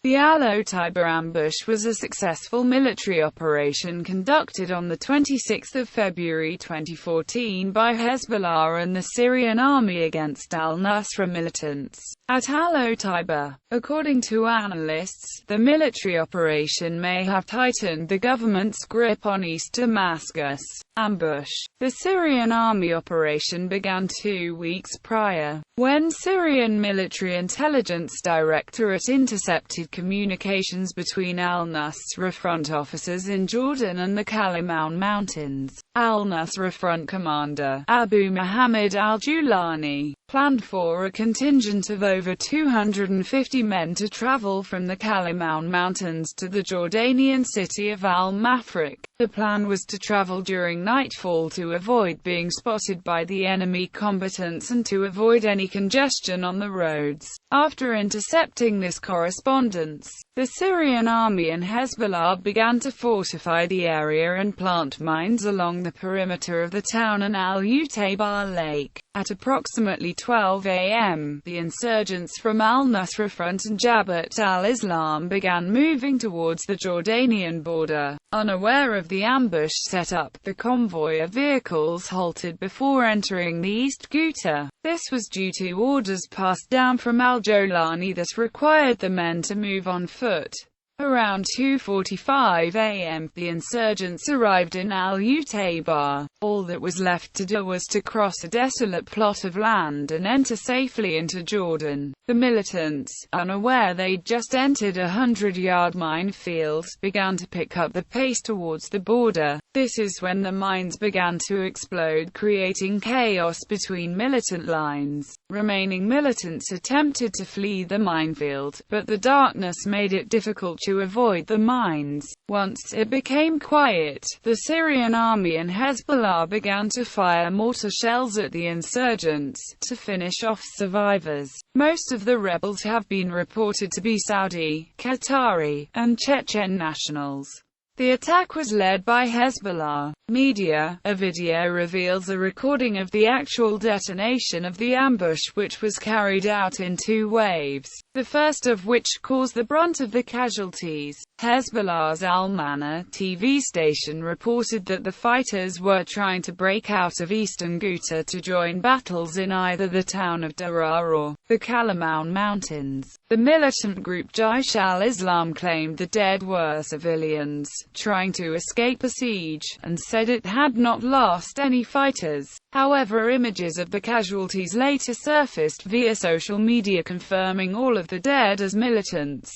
The al-Otaiba ambush was a successful military operation conducted on 26 February 2014 by Hezbollah and the Syrian Army against al-Nusra militants at al-Otaiba. According to analysts, the military operation may have tightened the government's grip on East Damascus. Ambush. The Syrian Army operation began 2 weeks prior, when Syrian Military Intelligence Directorate intercepted communications between al-Nusra front officers in Jordan and the Kalimon Mountains. Al-Nusra front commander, Abu Muhammad al-Julani, planned for a contingent of over 250 men to travel from the Kalimon Mountains to the Jordanian city of al-Mafraq. The plan was to travel during nightfall to avoid being spotted by the enemy combatants and to avoid any congestion on the roads. After intercepting this correspondence, the Syrian Army and Hezbollah began to fortify the area and plant mines along the perimeter of the town and al-Otaiba Lake. At approximately 12 a.m., the insurgents from al-Nusra Front and Jabhat al-Islam began moving towards the Jordanian border. Unaware of the ambush set up, the convoy of vehicles halted before entering the East Ghouta. This was due to orders passed down from al-Jolani that required the men to move on foot. Around 2:45 a.m., the insurgents arrived in al-Otaiba. All that was left to do was to cross a desolate plot of land and enter safely into Jordan. The militants, unaware they'd just entered a 100-yard minefield, began to pick up the pace towards the border. This is when the mines began to explode, creating chaos between militant lines. Remaining militants attempted to flee the minefield, but the darkness made it difficult to avoid the mines. Once it became quiet, the Syrian Army and Hezbollah began to fire mortar shells at the insurgents, to finish off survivors. Most of the rebels have been reported to be Saudi, Qatari, and Chechen nationals. The attack was led by Hezbollah media. A video reveals a recording of the actual detonation of the ambush, which was carried out in 2 waves, the first of which caused the brunt of the casualties. Hezbollah's Al-Mana TV station reported that the fighters were trying to break out of eastern Ghouta to join battles in either the town of Daraa or the Kalimon Mountains. The militant group Jaish al-Islam claimed the dead were civilians trying to escape a siege, and said it had not lost any fighters. However, images of the casualties later surfaced via social media confirming all of the dead as militants.